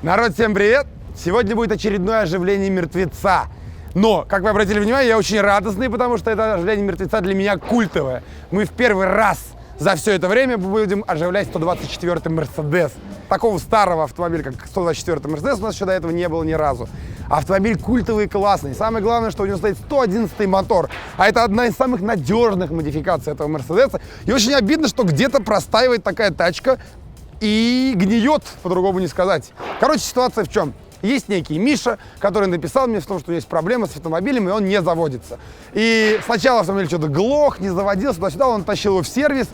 Народ, всем привет! Сегодня будет очередное оживление мертвеца. Но, как вы обратили внимание, я очень радостный, потому что это оживление мертвеца для меня культовое. Мы в первый раз за все это время будем оживлять 124-й Мерседес. Такого старого автомобиля, как 124-й Мерседес, у нас еще до этого не было ни разу. Автомобиль культовый и классный. Самое главное, что у него стоит 111-й мотор. А это одна из самых надежных модификаций этого Мерседеса. И очень обидно, что где-то простаивает такая тачка и гниет, по-другому не сказать. Короче, ситуация в чем? Есть некий Миша, который написал мне в том, что есть проблема с автомобилем, и он не заводится. И сначала автомобиль что-то глох, не заводился, туда-сюда, он тащил его в сервис,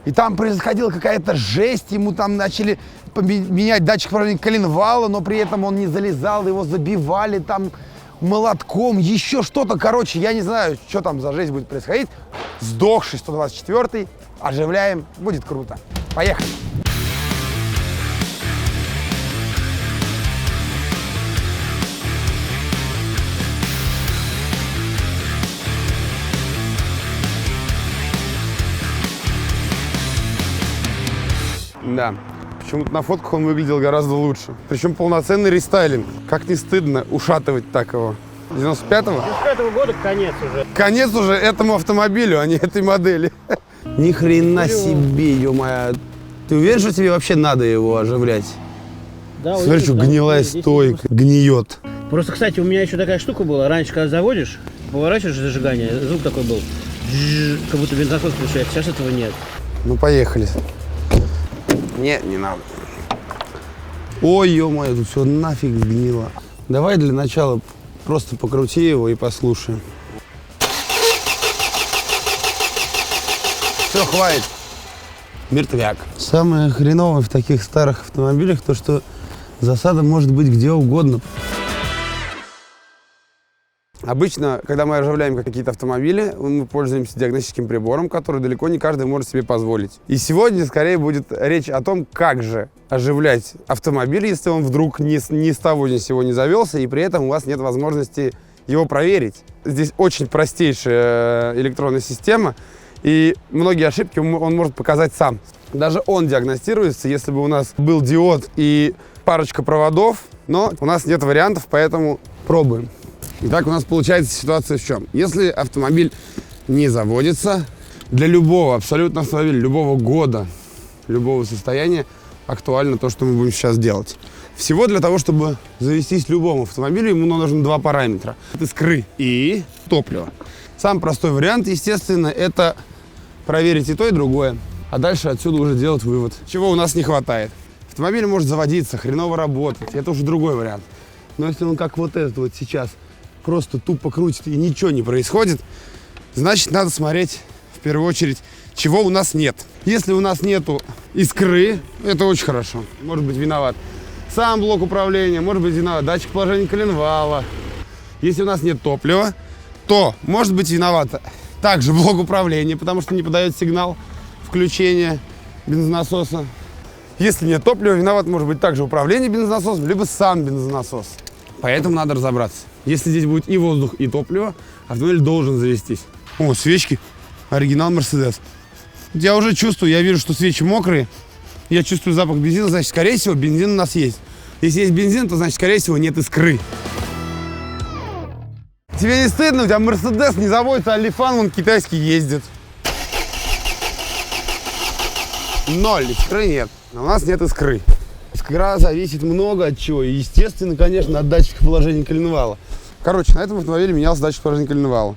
и там происходила какая-то жесть, ему там начали менять датчик управления коленвала, но при этом он не залезал, его забивали там молотком, еще что-то. Короче, я не знаю, что там за жесть будет происходить. Сдохший 124-й, оживляем, будет круто. Поехали! Да, почему-то на фотках он выглядел гораздо лучше. Причем полноценный рестайлинг. Как не стыдно ушатывать так его. 95-го? 95-го года конец уже. Конец уже этому автомобилю, а не этой модели. Ни хрена себе, ё-моё. Ты уверен, что тебе вообще надо его оживлять? Да, смотри, что гнилая стойка, гниет. Просто, кстати, у меня еще такая штука была. Раньше, когда заводишь, поворачиваешь зажигание, звук такой был. Как будто бензонасос включается. Сейчас этого нет. Ну, поехали. Нет, не надо. Ой, ё-моё, тут все нафиг сгнило. Давай для начала просто покрути его и послушаем. Все, хватит. Мертвяк. Самое хреновое в таких старых автомобилях то, что засада может быть где угодно. Обычно, когда мы оживляем какие-то автомобили, мы пользуемся диагностическим прибором, который далеко не каждый может себе позволить. И сегодня, скорее, будет речь о том, как же оживлять автомобиль, если он вдруг ни с того ни с сего не завелся, и при этом у вас нет возможности его проверить. Здесь очень простейшая электронная система, и многие ошибки он может показать сам. Даже он диагностируется, если бы у нас был диод и парочка проводов, но у нас нет вариантов, поэтому пробуем. Итак, у нас получается ситуация в чем? Если автомобиль не заводится, для любого, абсолютно автомобиля, любого года, любого состояния актуально то, что мы будем сейчас делать. Всего для того, чтобы завестись любому автомобилю, ему нужно два параметра. Это искры и топливо. Самый простой вариант, естественно, это проверить и то, и другое. А дальше отсюда уже делать вывод, чего у нас не хватает. Автомобиль может заводиться, хреново работать, это уже другой вариант. Но если он как вот этот вот сейчас просто тупо крутит и ничего не происходит, значит, надо смотреть в первую очередь, чего у нас нет. Если у нас нету искры, это очень хорошо. Может быть виноват сам блок управления, может быть виноват датчик положения коленвала. Если у нас нет топлива, то может быть виноват также блок управления, потому что не подает сигнал включения бензонасоса. Если нет топлива, виноват может быть также управление бензонасосом, либо сам бензонасос. Поэтому надо разобраться. Если здесь будет и воздух, и топливо, автомобиль должен завестись. О, свечки. Оригинал Мерседес. Я уже чувствую, я вижу, что свечи мокрые. Я чувствую запах бензина, значит, скорее всего, бензин у нас есть. Если есть бензин, то, значит, скорее всего, нет искры. Тебе не стыдно? У тебя Мерседес не заводится, а Лифан, он китайский ездит. Ноль, искры нет. У нас нет искры. Искра зависит много от чего. И, естественно, конечно, от датчика положения коленвала. Короче, на этом автомобиле менялся датчик положения коленвала.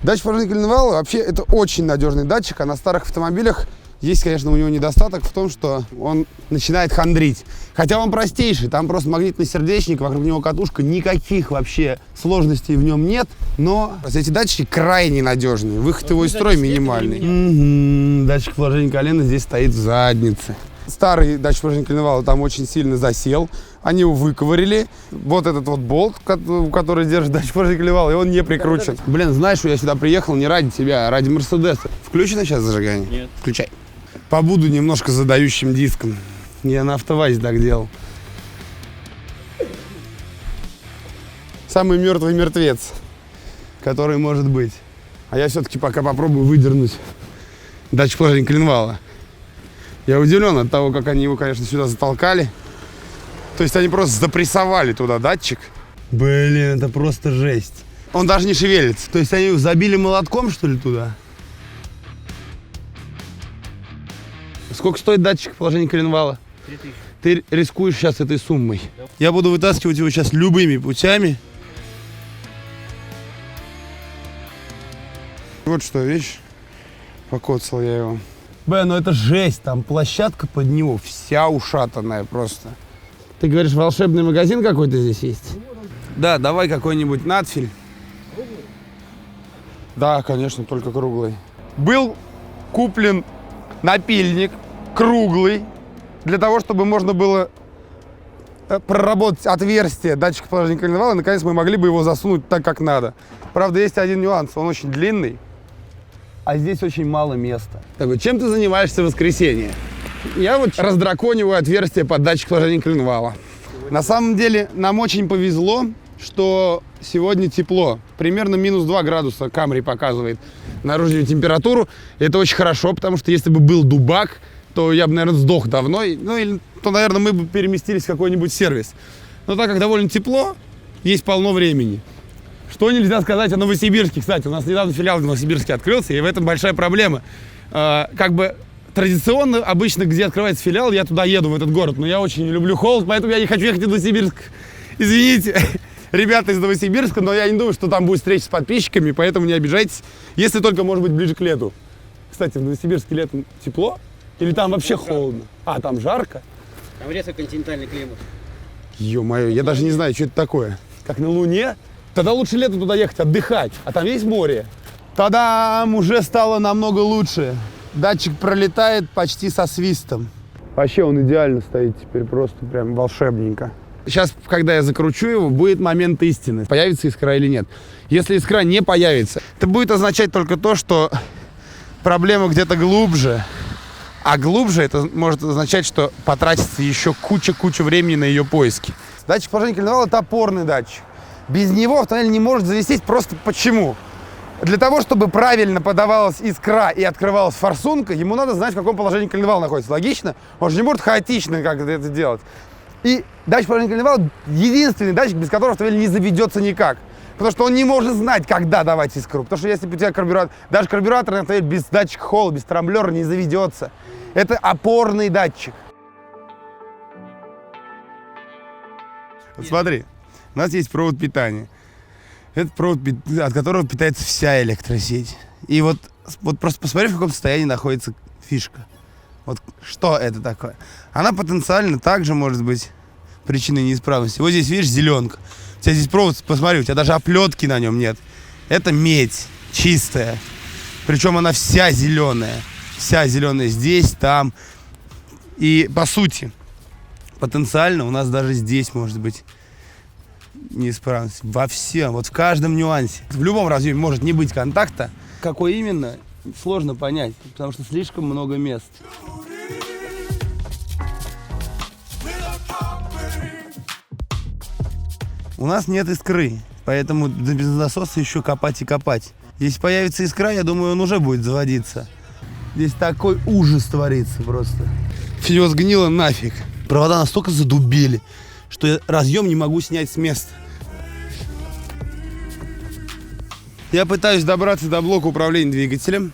Датчик положения коленвала вообще это очень надежный датчик, а на старых автомобилях есть, конечно, у него недостаток в том, что он начинает хандрить. Хотя он простейший, там просто магнитный сердечник, вокруг него катушка, никаких вообще сложностей в нем нет. Но эти датчики крайне надежные, выход его из строя минимальный. Датчик положения колена здесь стоит в заднице. Старый датчик положения коленвала там очень сильно засел. Они его выковырили. Вот этот вот болт, который держит датчик положения коленвала, и он не прикручен. Блин, знаешь, что я сюда приехал не ради тебя, а ради Мерседеса. Включено сейчас зажигание? Нет. Включай. Побуду немножко задающим диском. Я на АвтоВАЗе так делал. Самый мертвый мертвец, который может быть. А я все-таки пока попробую выдернуть датчик положения коленвала. Я удивлен от того, как они его, конечно, сюда затолкали. То есть они просто запрессовали туда датчик. Блин, это просто жесть. Он даже не шевелится. То есть они забили молотком, что ли, туда? Сколько стоит датчик положения коленвала? 3000. Ты рискуешь сейчас этой суммой. Я буду вытаскивать его сейчас любыми путями. Вот что, видишь? Покоцал я его. Ну это жесть, там площадка под него вся ушатанная просто. Ты говоришь, волшебный магазин какой-то здесь есть? Да, давай какой-нибудь надфиль. Круглый? Да, конечно, только круглый. Был куплен напильник круглый, для того, чтобы можно было проработать отверстие датчика положения коленвала, и наконец мы могли бы его засунуть так, как надо. Правда, есть один нюанс, он очень длинный, а здесь очень мало места. Такой, чем ты занимаешься в воскресенье? Я вот раздракониваю отверстие под датчик положения коленвала. На самом деле, нам очень повезло, что сегодня тепло. Примерно минус 2 градуса Камри показывает наружную температуру. Это очень хорошо, потому что если бы был дубак, то я бы, наверное, сдох давно. Ну, или, то, наверное, мы бы переместились в какой-нибудь сервис. Но так как довольно тепло, есть полно времени. Что нельзя сказать о Новосибирске, кстати. У нас недавно филиал в Новосибирске открылся, и в этом большая проблема. Как бы традиционно, обычно, где открывается филиал, я туда еду, в этот город. Но я очень не люблю холод, поэтому я не хочу ехать в Новосибирск. Извините, ребята из Новосибирска, но я не думаю, что там будет встреча с подписчиками, поэтому не обижайтесь, если только, может быть, ближе к лету. Кстати, в Новосибирске летом тепло? Или там вообще холодно? А, там жарко? Там резко континентальный климат. Ё-моё, я даже не знаю, что это такое. Как на Луне? Тогда лучше летом туда ехать, отдыхать. А там есть море. Та-дам! Уже стало намного лучше. Датчик пролетает почти со свистом. Вообще он идеально стоит теперь, просто прям волшебненько. Сейчас, когда я закручу его, будет момент истины. Появится искра или нет. Если искра не появится, это будет означать только то, что проблема где-то глубже. А глубже это может означать, что потратится еще куча времени на ее поиски. Датчик положения коленвала – это опорный датчик. Без него автомобиль не может завестись просто почему? Для того, чтобы правильно подавалась искра и открывалась форсунка, ему надо знать, в каком положении коленвал находится. Логично? Он же не может хаотично как это делать. И датчик положения коленвала – единственный датчик, без которого автомобиль не заведется никак. Потому что он не может знать, когда давать искру. Потому что если у тебя карбюратор, даже карбюраторный автомобиль без датчика холла, без трамблера не заведется. Это опорный датчик. Вот смотри, у нас есть провод питания. Это провод, от которого питается вся электросеть. И вот просто посмотри, в каком состоянии находится фишка. Вот что это такое? Она потенциально также может быть причиной неисправности. Вот здесь, видишь, зеленка. У тебя здесь провод, посмотри, у тебя даже оплетки на нем нет. Это медь чистая. Причем она вся зеленая. Вся зеленая здесь, там. И по сути, потенциально у нас даже здесь может быть неисправность. Во всем, вот в каждом нюансе. В любом разъеме может не быть контакта. Какой именно, сложно понять, потому что слишком много мест. У нас нет искры, поэтому до бензонасоса еще копать и копать. Если появится искра, я думаю, он уже будет заводиться. Здесь такой ужас творится просто. Все сгнило нафиг. Провода настолько задубели, что я разъем не могу снять с места. Я пытаюсь добраться до блока управления двигателем,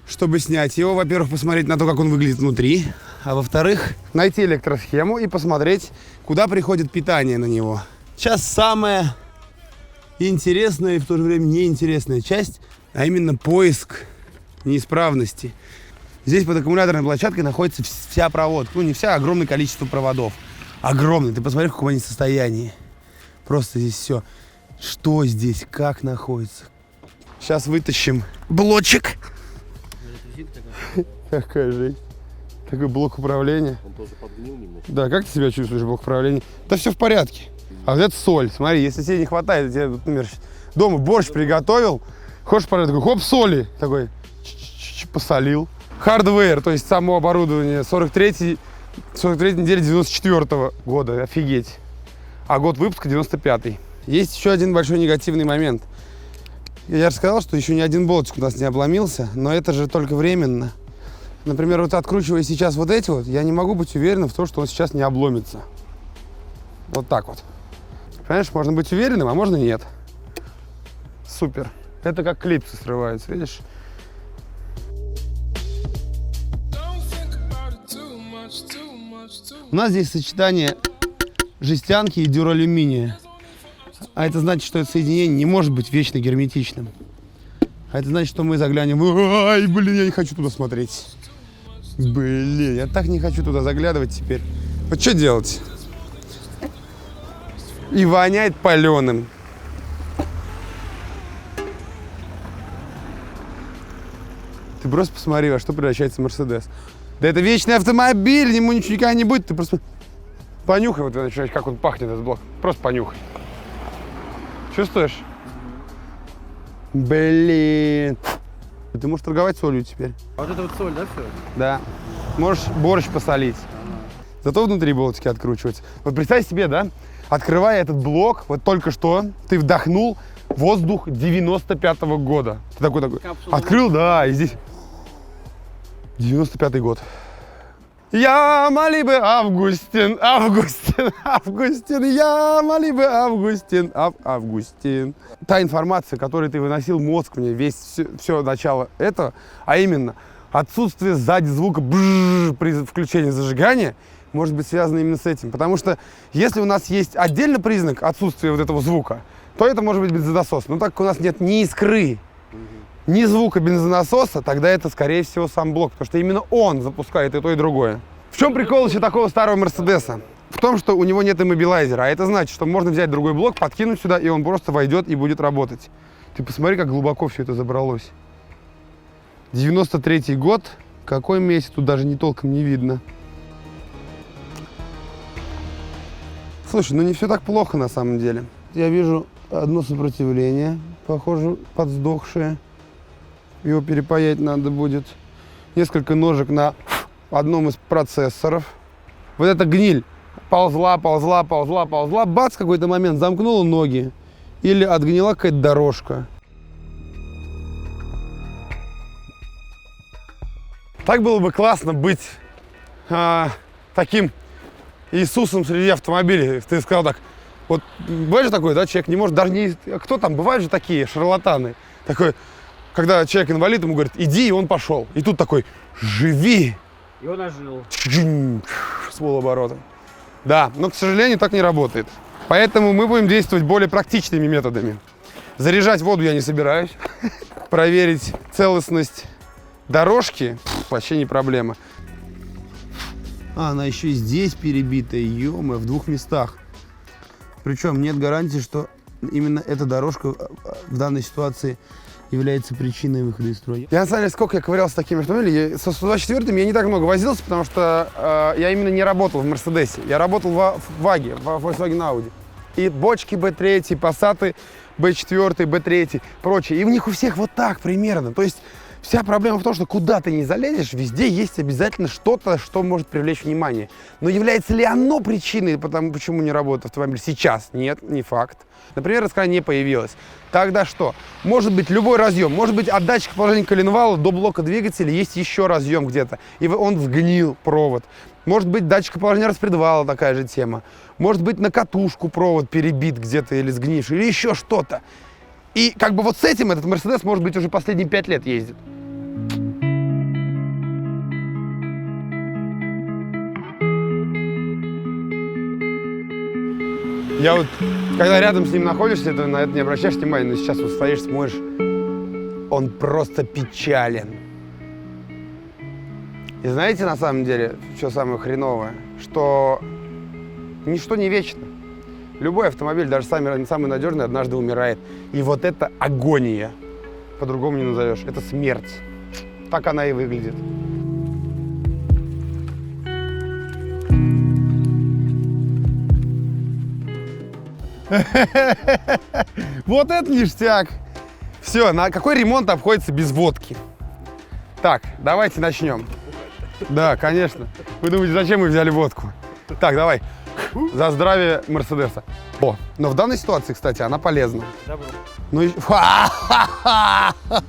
чтобы снять его. Во-первых, посмотреть на то, как он выглядит внутри. А во-вторых, найти электросхему и посмотреть, куда приходит питание на него. Сейчас самая интересная и в то же время неинтересная часть, а именно поиск неисправности. Здесь под аккумуляторной площадкой находится вся проводка. Ну, не вся, а огромное количество проводов. Огромное. Ты посмотри, в каком они состоянии. Просто здесь все. Что здесь, как находится. Сейчас вытащим блочек. Какая жесть. Такой блок управления. Он тоже подгнил немножко. Да, как ты себя чувствуешь, блок управления? Да все в порядке. А вот это соль. Смотри, если тебе не хватает, тебе, например, дома борщ приготовил, хочешь порядок, такой, хоп, соли. Такой, посолил. Хардвер, то есть само оборудование 43 недели 94 года. Офигеть. А год выпуска 95-й. Есть еще один большой негативный момент. Я же сказал, что еще ни один болтик у нас не обломился, но это же только временно. Например, вот откручивая сейчас вот эти вот, я не могу быть уверен в том, что он сейчас не обломится. Вот так вот. Понимаешь, можно быть уверенным, а можно нет. Супер. Это как клипсы срываются, видишь? У нас здесь сочетание жестянки и дюралюминия. А это значит, что это соединение не может быть вечно герметичным. А это значит, что мы заглянем... Ай, блин, я не хочу туда смотреть. Блин, я так не хочу туда заглядывать теперь. Вот что делать? И воняет паленым. Ты просто посмотри, во что превращается Мерседес. Да это вечный автомобиль, ему ничего никогда не будет. Ты просто понюхай, вот начинаешь, как он пахнет, этот блок. Просто понюхай. Чувствуешь? Блин. Ты можешь торговать солью теперь. А вот это вот соль, да, все? Да. Можешь борщ посолить. Зато внутри болтики откручиваются. Вот представь себе, да, открывая этот блок, вот только что ты вдохнул воздух 95-го года. Ты такой, Капсула. открыл, да, и здесь 95-й год. Я Малибе Августин, Августин, Августин, я Малибе Августин, Августин. Та информация, которую ты выносил мозг мне все начало этого, а именно отсутствие сзади звука при включении зажигания, может быть связано именно с этим. Потому что если у нас есть отдельный признак отсутствия вот этого звука, то это может быть бензонасос. Но так как у нас нет ни искры, ни звука бензонасоса, тогда это, скорее всего, сам блок, потому что именно он запускает и то, и другое. В чем прикол еще такого старого Мерседеса? В том, что у него нет иммобилайзера, а это значит, что можно взять другой блок, подкинуть сюда, и он просто войдет и будет работать. Ты посмотри, как глубоко все это забралось. 93-й год, какой месяц, тут даже не толком не видно. Слушай, ну не все так плохо на самом деле. Я вижу одно сопротивление, похоже, подсдохшее. Его перепаять надо будет. Несколько ножек на одном из процессоров. Вот эта гниль ползла, ползла, ползла, ползла. Бац, в какой-то момент замкнула ноги. Или отгнила какая-то дорожка. Так было бы классно быть таким Иисусом среди автомобилей. Ты сказал так, вот бывает же такой, да, человек не может, даже не... Кто там, бывают же такие шарлатаны. Такой, когда человек инвалид, ему говорят, иди, и он пошел. И тут такой, живи. И он ожил. С полоборотом. Да, но, к сожалению, так не работает. Поэтому мы будем действовать более практичными методами. Заряжать воду я не собираюсь. Проверить целостность дорожки вообще не проблема. А, она еще и здесь перебитая, ё-моё, в двух местах. Причем нет гарантии, что именно эта дорожка в данной ситуации является причиной выхода из строя. Я на самом деле, сколько я ковырялся с такими автомобилями, со 124-м я не так много возился, потому что я именно не работал в Мерседесе. Я работал в Ваге, в Volkswagen Audi. И бочки B3, Passat B4, B3, прочее. И у них у всех вот так примерно. То есть вся проблема в том, что куда ты не залезешь, везде есть обязательно что-то, что может привлечь внимание. Но является ли оно причиной, почему не работает автомобиль сейчас? Нет, не факт. Например, раскрой не появилась. Тогда что? Может быть любой разъем. Может быть от датчика положения коленвала до блока двигателя есть еще разъем где-то. И он сгнил провод. Может быть датчика положения распредвала такая же тема. Может быть на катушку провод перебит где-то или сгнивший. Или еще что-то. И как бы вот с этим этот Мерседес, может быть, уже последние 5 лет ездит. Я вот, когда рядом с ним находишься, ты на это не обращаешь внимания, но сейчас вот стоишь, смотришь, он просто печален. И знаете, на самом деле, что самое хреновое? Что ничто не вечно. Любой автомобиль, даже самый надежный, однажды умирает. И вот это агония. По-другому не назовешь. Это смерть. Так она и выглядит. Вот это ништяк. Все, на какой ремонт обходится без водки? Так, давайте начнем. Да, конечно. Вы думаете, зачем мы взяли водку? Так, давай. За здравие Мерседеса. О, но в данной ситуации, кстати, она полезна. Добро. Ну и...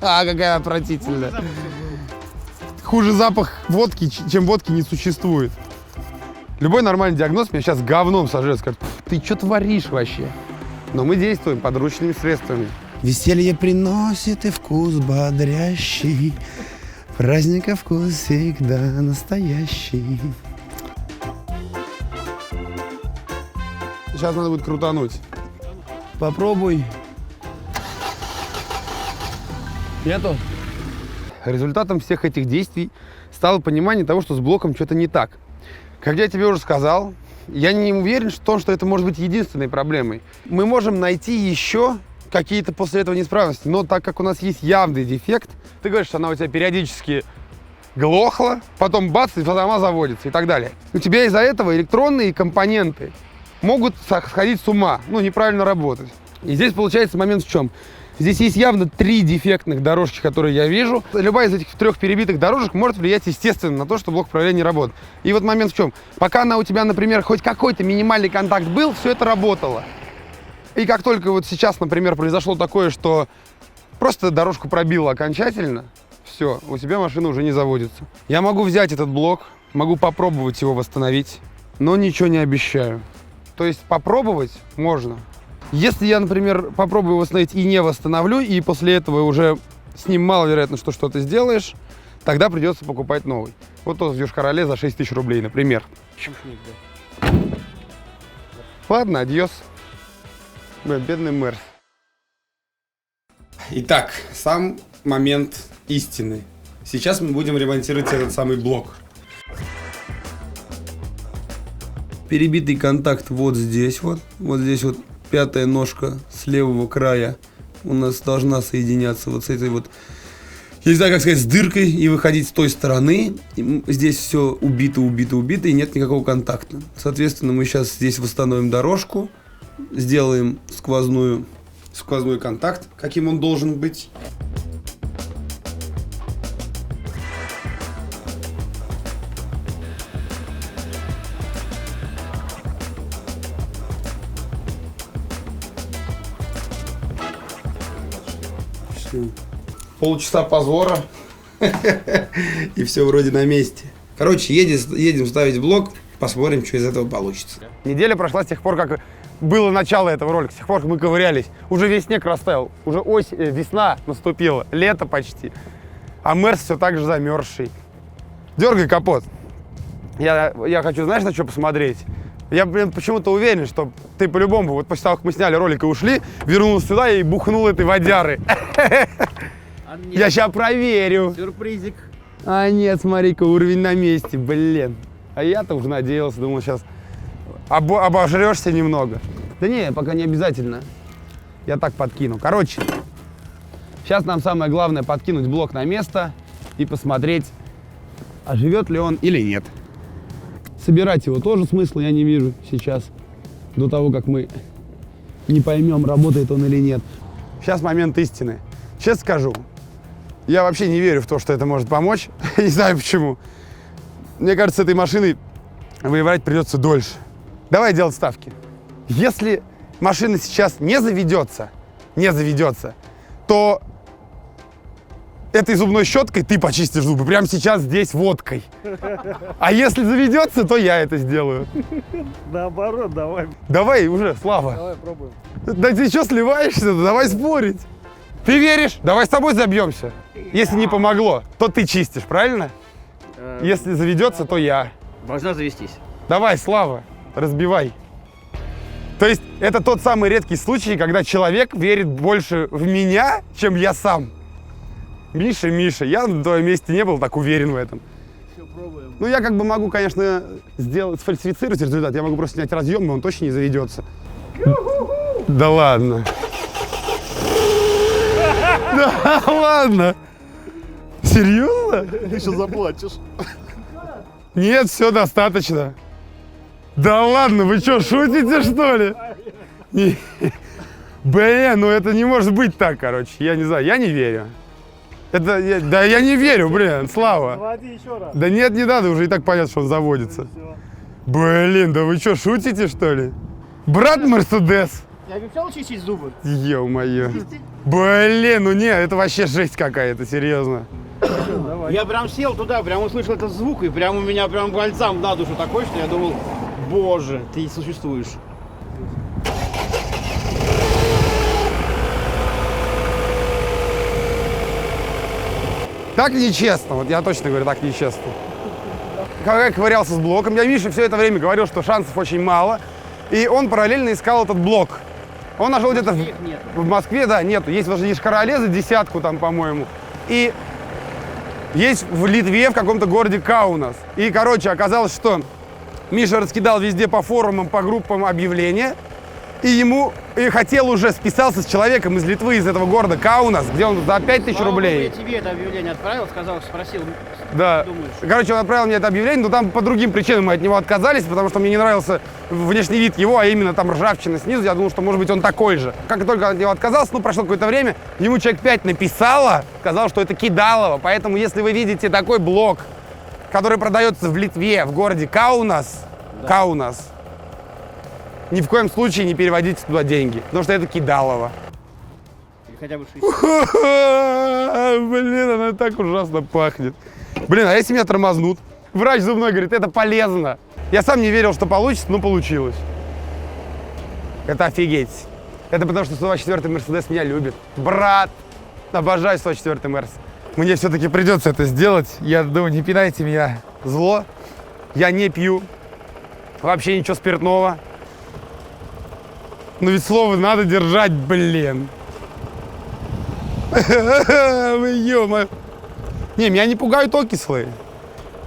Какая отвратительная. Хуже запах водки, чем водки, не существует. Любой нормальный диагноз меня сейчас говном сожрет, скажет, Ты что творишь вообще? Но мы действуем подручными средствами. Веселье приносит и вкус бодрящий. Праздника вкус всегда настоящий. Сейчас надо будет крутануть. Попробуй. Нету? Результатом всех этих действий стало понимание того, что с блоком что-то не так. Как я тебе уже сказал, я не уверен в том, что это может быть единственной проблемой. Мы можем найти еще какие-то после этого неисправности, но так как у нас есть явный дефект, ты говоришь, что она у тебя периодически глохла, потом бац, и сама заводится и так далее. У тебя из-за этого электронные компоненты могут сходить с ума, неправильно работать. И здесь получается момент в чем? Здесь есть явно 3 дефектных дорожки, которые я вижу. Любая из этих 3 перебитых дорожек может влиять, естественно, на то, что блок управления не работает. И вот момент в чем? Пока у тебя, например, хоть какой-то минимальный контакт был, все это работало. И как только вот сейчас, например, произошло такое, что просто дорожку пробило окончательно, все, у тебя машина уже не заводится. Я могу взять этот блок, могу попробовать его восстановить, но ничего не обещаю. То есть попробовать можно. Если я, например, попробую его восстановить и не восстановлю, и после этого уже с ним маловероятно, что что-то сделаешь, тогда придется покупать новый. Вот тот в Йошкар-Оле за 6 тысяч рублей, например. Чушник, да. Ладно, адьос. Бедный Мерс. Итак, сам момент истины. Сейчас мы будем ремонтировать этот самый блок. Перебитый контакт вот здесь вот. Вот здесь вот 5-я ножка с левого края у нас должна соединяться вот с этой вот, я не знаю, как сказать, с дыркой и выходить с той стороны. И здесь все убито, и нет никакого контакта. Соответственно, мы сейчас здесь восстановим дорожку, сделаем сквозной контакт, каким он должен быть. Полчаса позора, и все вроде на месте. Короче, едем ставить блок, посмотрим, что из этого получится. Неделя прошла с тех пор, как было начало этого ролика, с тех пор, как мы ковырялись. Уже весь снег растаял, уже весна наступила, лето почти. А Мерс все так же замерзший. Дергай капот. Я хочу, знаешь, на что посмотреть? Я, почему-то уверен, что ты по-любому, вот после того, как мы сняли ролик и ушли, вернулся сюда и бухнул этой водяры. Я сейчас проверю. Сюрпризик. А нет, смотри-ка, уровень на месте, блин. А я-то уже надеялся, думал, сейчас обожрешься немного. Да не, пока не обязательно. Я так подкину. Короче, сейчас нам самое главное подкинуть блок на место и посмотреть, оживет ли он или нет. Собирать его тоже смысла я не вижу сейчас, до того, как мы не поймем, работает он или нет. Сейчас момент истины. Честно скажу, я вообще не верю в то, что это может помочь. Не знаю почему. Мне кажется, этой машиной воевать придется дольше. Давай делать ставки. Если машина сейчас не заведется, то этой зубной щеткой ты почистишь зубы прямо сейчас здесь водкой. А если заведется, то я это сделаю. Наоборот, давай. Давай уже, Слава. Давай пробуем. Да ты что сливаешься-то? Давай спорить. Ты веришь? Давай с тобой забьемся. Если не помогло, то ты чистишь, правильно? Если заведется, то я. Должна завестись. Давай, Слава, разбивай. То есть это тот самый редкий случай, когда человек верит больше в меня, чем я сам. Миша, я на твоем месте не был так уверен в этом. Все, пробуем. Ну, я как бы могу, конечно, сфальсифицировать результат. Я могу просто снять разъем, и он точно не заведется. Да ладно. Да ладно. Серьезно? Ты еще заплатишь. Нет, все достаточно. Да ладно, вы что, шутите, что ли? Блин, ну это не может быть так, короче. Я не знаю, я не верю. Я не верю, блин, Слава. Заводи еще раз. Да нет, не надо, уже и так понятно, что он заводится. Все. Блин, да вы что, шутите, что ли? Брат Мерседес. Я обещал чистить зубы. Ё-моё. Блин, ну не, это вообще жесть какая-то, серьезно. Я прям сел туда, прям услышал этот звук, и прям у меня прям бальзам на душу такой, что я думал, боже, ты существуешь. Так нечестно, вот я точно говорю, так нечестно. Когда я ковырялся с блоком, я Мише все это время говорил, что шансов очень мало, и он параллельно искал этот блок. Он нашел где-то в Москве, да, нету. Есть даже Йошкар-Оле, десятку там, по-моему. И есть в Литве, в каком-то городе Каунас. И, короче, оказалось, что Миша раскидал везде по форумам, по группам объявления. И хотел уже, списался с человеком из Литвы, из этого города Каунас, где он за 5000 рублей. Я тебе это объявление отправил, спросил, Да. думаешь? Короче, он отправил мне это объявление, но там по другим причинам мы от него отказались, потому что мне не нравился внешний вид его, а именно там ржавчина снизу. Я думал, что, может быть, он такой же. Как только от него отказался, прошло какое-то время, ему человек 5 написало, сказал, что это кидалово. Поэтому, если вы видите такой блок, который продается в Литве, в городе Каунас, Каунас, ни в коем случае не переводите туда деньги, потому что это кидалово. Или хотя бы 60. Блин, она так ужасно пахнет. Блин, а если меня тормознут? Врач зубной говорит, это полезно. Я сам не верил, что получится, но получилось. Это офигеть. Это потому, что 124-й Мерседес меня любит. Брат, обожаю 124-й Мерс. Мне все-таки придется это сделать. Я думаю, не пинайте меня зло. Я не пью. Вообще ничего спиртного. Но ведь слово надо держать, блин. Ё-моё. Не, меня не пугают окислы.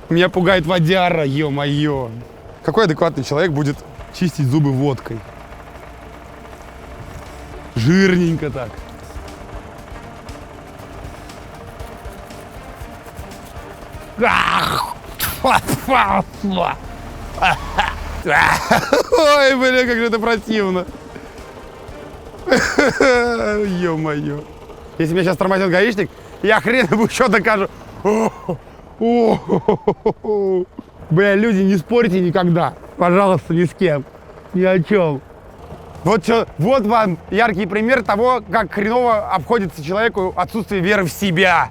Меня пугает водяра, ё-моё. Какой адекватный человек будет чистить зубы водкой? Жирненько так. Ой, блин, как же это противно. Ё-моё. Если меня сейчас тормозит гаишник, я хрен ему еще докажу. Бля, люди, не спорьте никогда. Пожалуйста, ни с кем. Ни о чем. Вот вам яркий пример того, как хреново обходится человеку отсутствие веры в себя.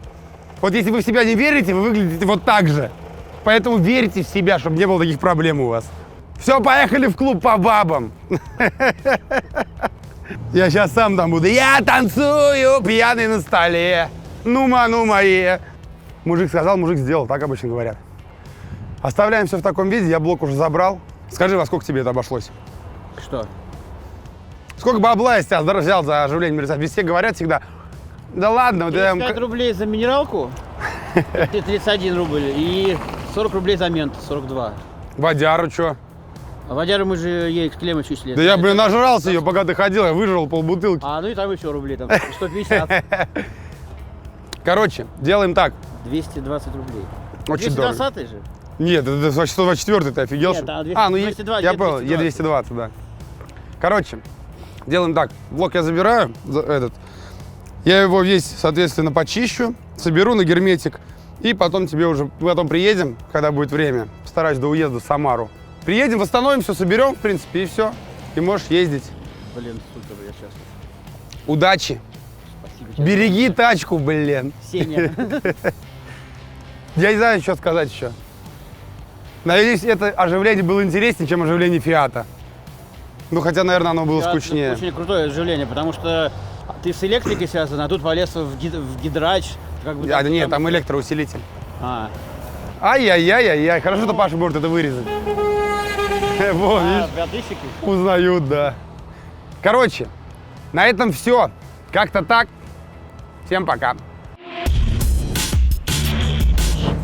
Вот если вы в себя не верите, вы выглядите вот так же. Поэтому верьте в себя, чтобы не было таких проблем у вас. Все, поехали в клуб по бабам. Я сейчас сам там буду. Я танцую, пьяный на столе. Ну-ма, ну-ма. Мужик сказал, мужик сделал, так обычно говорят. Оставляем все в таком виде, я блок уже забрал. Скажи, во сколько тебе это обошлось? Что? Сколько бабла я с тебя взял за оживление Мерседеса? Все говорят всегда, да ладно. Вот 35 рублей за минералку, 31 рубль, и 40 рублей за мент, 42. Водяру что? А водяру мы же ей к клемму числили. Да я, блин, нажрался ее, пока ты ходил, я выжрал полбутылки. А, ну и там еще рублей, там 150. Короче, делаем так. 220 рублей. Очень дорого. 220 же? Нет, это 124, ты офигел? Нет, что? да, 200, ну 220, я понял, Е220, да. Короче, делаем так. Блок я забираю, я его весь, соответственно, почищу, соберу на герметик, и потом тебе уже, потом приедем, когда будет время. Постараюсь до уезда в Самару. Приедем, восстановим все, соберем, в принципе, и все. И можешь ездить. Блин, супер, я сейчас. Удачи. Спасибо тебе. Береги тачку, блин. Сеня. Я не знаю, что сказать еще. Надеюсь, это оживление было интереснее, чем оживление Фиата. Ну, хотя, наверное, оно было скучнее. Очень крутое оживление, потому что ты с электрикой связан, а тут полез в гидрач. Как бы Нет, там электроусилитель. Ай-яй-яй-яй, Хорошо, что Паша может это вырезать. Вот, видишь, подписчики. узнают, да. Короче, на этом все. Как-то так. Всем пока.